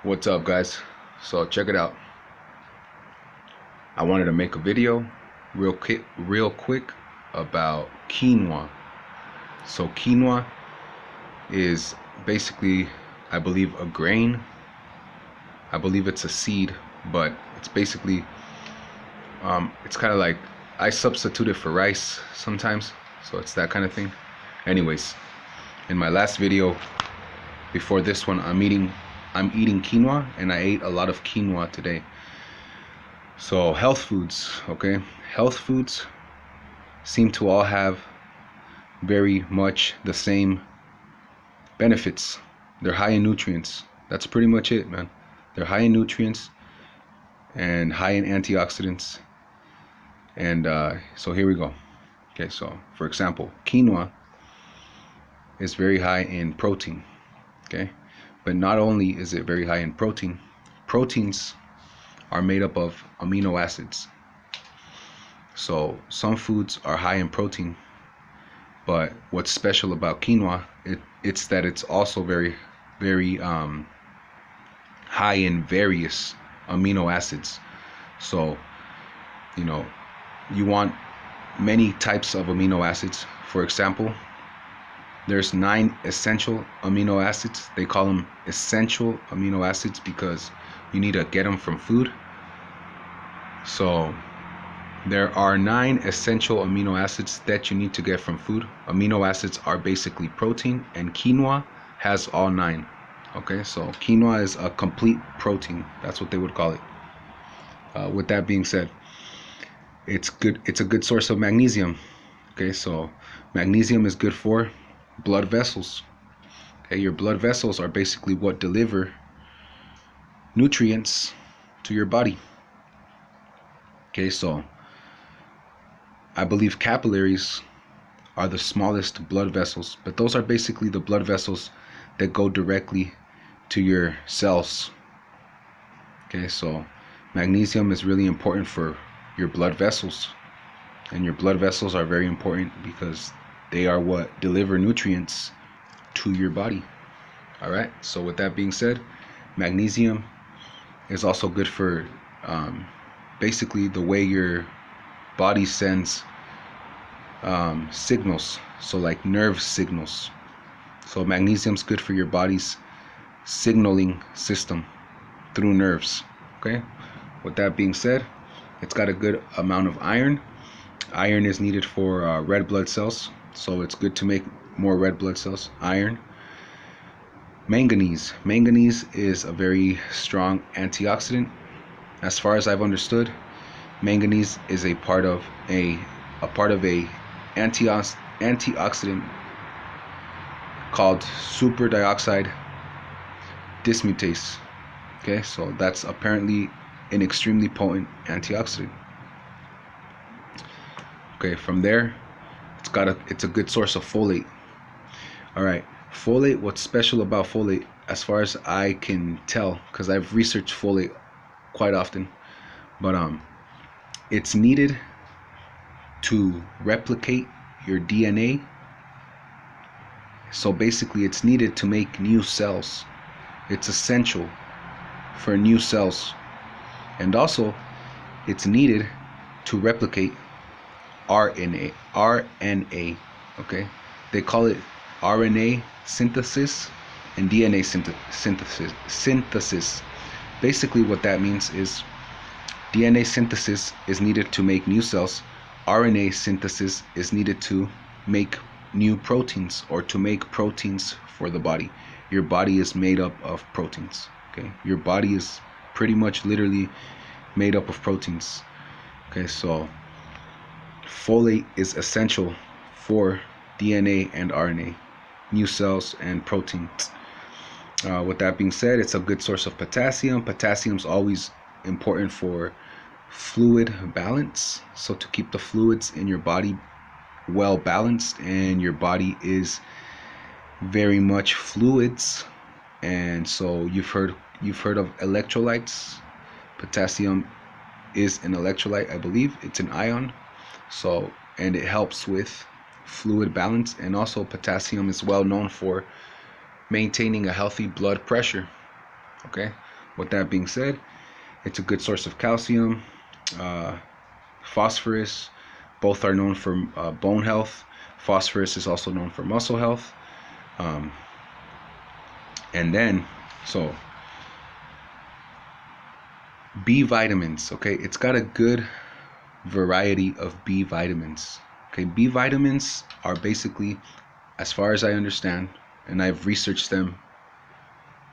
What's up, guys? So check it out. I wanted to make a video real quick about quinoa. So quinoa is basically, I believe, a grain. I believe it's a seed, but it's basically it's kind of like I substitute it for rice sometimes, so it's that kind of thing. Anyways, in my last video before this one, I'm eating quinoa, and I ate a lot of quinoa today. So health foods, okay? Health foods seem to all have very much the same benefits. They're high in nutrients. That's pretty much it, man. They're high in nutrients and high in antioxidants. And so here we go. Okay, so for example, quinoa is very high in protein, okay? But not only is it very high in protein, proteins are made up of amino acids. So some foods are high in protein, but what's special about quinoa, it's that it's also very high in various amino acids. So you want many types of amino acids. For example, there's 9 essential amino acids. They call them essential amino acids because you need to get them from food. So there are 9 essential amino acids that you need to get from food. Amino acids are basically protein, and quinoa has all 9. Okay, so quinoa is a complete protein. That's what they would call it. With that being said, it's a good source of magnesium. Okay, so magnesium is good for blood vessels. Okay, your blood vessels are basically what deliver nutrients to your body. Okay, so I believe capillaries are the smallest blood vessels, but those are basically the blood vessels that go directly to your cells. Okay, so magnesium is really important for your blood vessels, and your blood vessels are very important because they are what deliver nutrients to your body. All right, so with that being said, magnesium is also good for basically the way your body sends signals, so like nerve signals. So magnesium's good for your body's signaling system through nerves. Okay, with that being said, it's got a good amount of iron. Iron is needed for red blood cells, so it's good to make more red blood cells. Iron. Manganese is a very strong antioxidant. As far as I've understood, manganese is a part of a antioxidant called super dioxide dismutase. Okay, so that's apparently an extremely potent antioxidant. Okay, from there, it's a good source of folate. All right, folate. What's special about folate, as far as I can tell, because I've researched folate quite often, but it's needed to replicate your DNA. So basically, it's needed to make new cells. It's essential for new cells, and also it's needed to replicate RNA. Okay, they call it RNA synthesis and DNA synthesis. Basically, what that means is DNA synthesis is needed to make new cells. RNA synthesis is needed to make new proteins, or to make proteins for the body. Your body is made up of proteins. Okay, your body is pretty much literally made up of proteins. Okay, so folate is essential for DNA and RNA, new cells and proteins. With that being said, it's a good source of potassium. Potassium's always important for fluid balance, so to keep the fluids in your body well balanced, and your body is very much fluids. And so you've heard of electrolytes. Potassium is an electrolyte, I believe. It's an ion. So, and it helps with fluid balance, and also potassium is well known for maintaining a healthy blood pressure. Okay, with that being said, it's a good source of calcium, uh, phosphorus. Both are known for bone health. Phosphorus is also known for muscle health. Um, and then, so B vitamins, okay? It's got a good variety of B vitamins. Okay, B vitamins are basically, as far as I understand, and I've researched them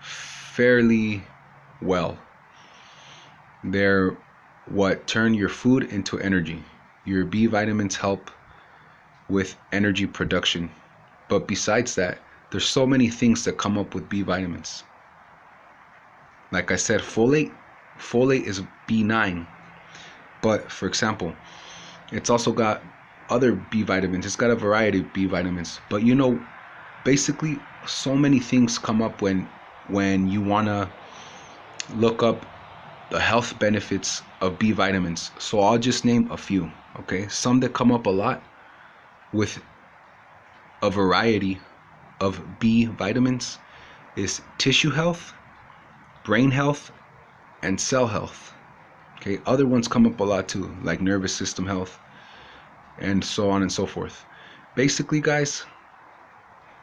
fairly well, they're what turn your food into energy. Your B vitamins help with energy production. But besides that, there's so many things that come up with B vitamins. Like I said, folate is B9. But for example, it's also got other B vitamins. It's got a variety of B vitamins. But you know, basically so many things come up when you want to look up the health benefits of B vitamins. So I'll just name a few, okay? Some that come up a lot with a variety of B vitamins is tissue health, brain health, and cell health. Okay, other ones come up a lot too, like nervous system health, and so on and so forth. Basically, guys,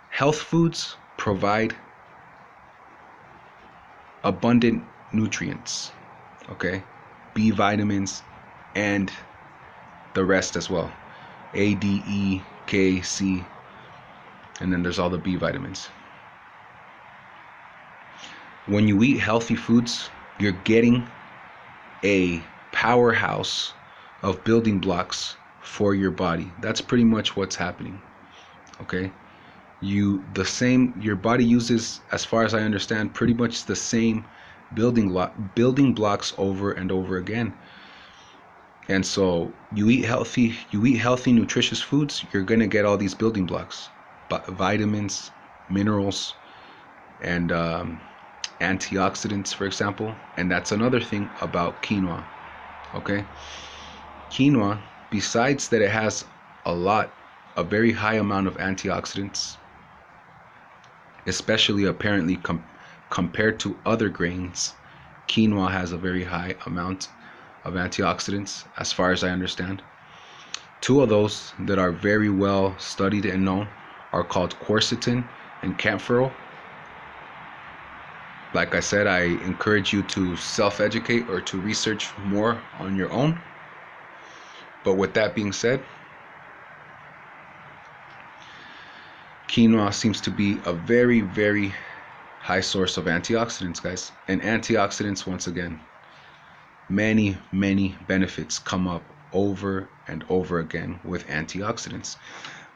health foods provide abundant nutrients, okay? B vitamins and the rest as well. A, D, E, K, C, and then there's all the B vitamins. When you eat healthy foods, you're getting a powerhouse of building blocks for your body. That's pretty much what's happening. Okay? Your body uses, as far as I understand, pretty much the same building blocks over and over again. And so you eat healthy, nutritious foods, you're gonna get all these building blocks, vitamins, minerals, and antioxidants, for example. And that's another thing about quinoa. Okay, quinoa, besides that it has a very high amount of antioxidants, especially apparently compared to other grains, quinoa has a very high amount of antioxidants, as far as I understand. Two of those that are very well studied and known are called quercetin and camphorol. Like I said, I encourage you to self-educate or to research more on your own. But with that being said, quinoa seems to be a very, very high source of antioxidants, guys. And antioxidants, once again, many, many benefits come up over and over again with antioxidants.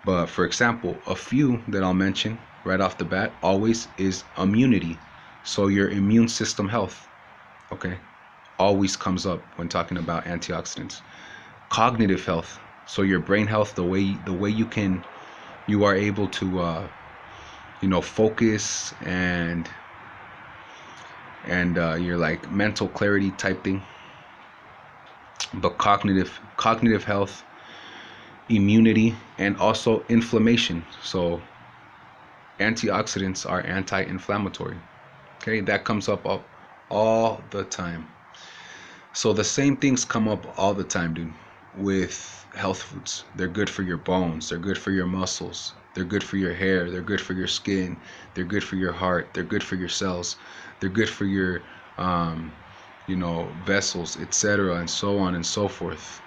But for example, a few that I'll mention right off the bat always is immunity. So your immune system health, okay, always comes up when talking about antioxidants. Cognitive health, so your brain health, the way you are able to focus and your like mental clarity type thing. But cognitive health, immunity, and also inflammation. So antioxidants are anti-inflammatory. Okay, that comes up all the time. So the same things come up all the time, dude, with health foods. They're good for your bones, they're good for your muscles, they're good for your hair, they're good for your skin, they're good for your heart, they're good for your cells, they're good for your vessels, etc., and so on and so forth.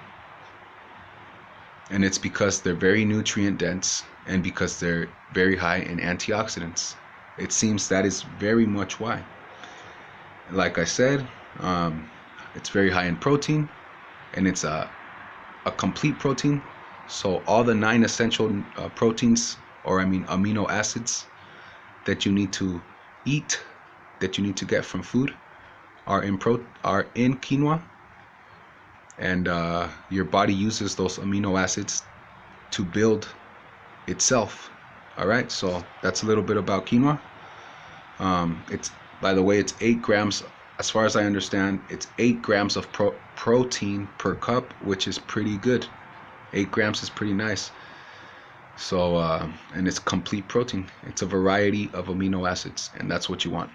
And it's because they're very nutrient dense and because they're very high in antioxidants. It seems that is very much why. Like I said, it's very high in protein, and it's a complete protein. So all the 9 essential proteins, or amino acids that you need to eat, that you need to get from food, are in quinoa. And your body uses those amino acids to build itself. All right, so that's a little bit about quinoa. It's, by the way, it's 8 grams. As far as I understand, it's 8 grams of protein per cup, which is pretty good. 8 grams is pretty nice. So, and it's complete protein. It's a variety of amino acids, and that's what you want.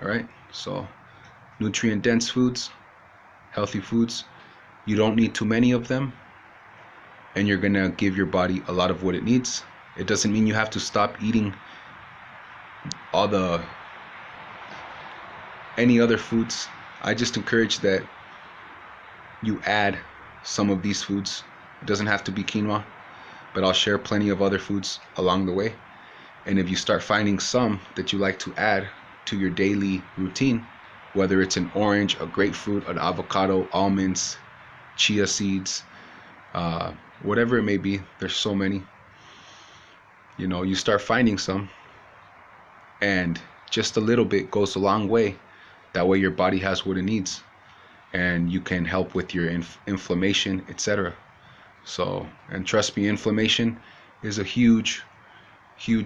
All right, so nutrient dense foods, healthy foods. You don't need too many of them, and you're gonna give your body a lot of what it needs. It doesn't mean you have to stop eating any other foods. I just encourage that you add some of these foods. It doesn't have to be quinoa, but I'll share plenty of other foods along the way. And if you start finding some that you like to add to your daily routine, whether it's an orange, a grapefruit, an avocado, almonds, chia seeds, whatever it may be, there's so many. You start finding some, and just a little bit goes a long way. That way your body has what it needs, and you can help with your inflammation, etc. So, and trust me, inflammation is a huge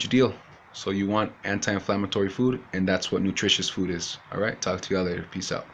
deal. So you want anti-inflammatory food, and that's what nutritious food is. All right, talk to y'all later. Peace out.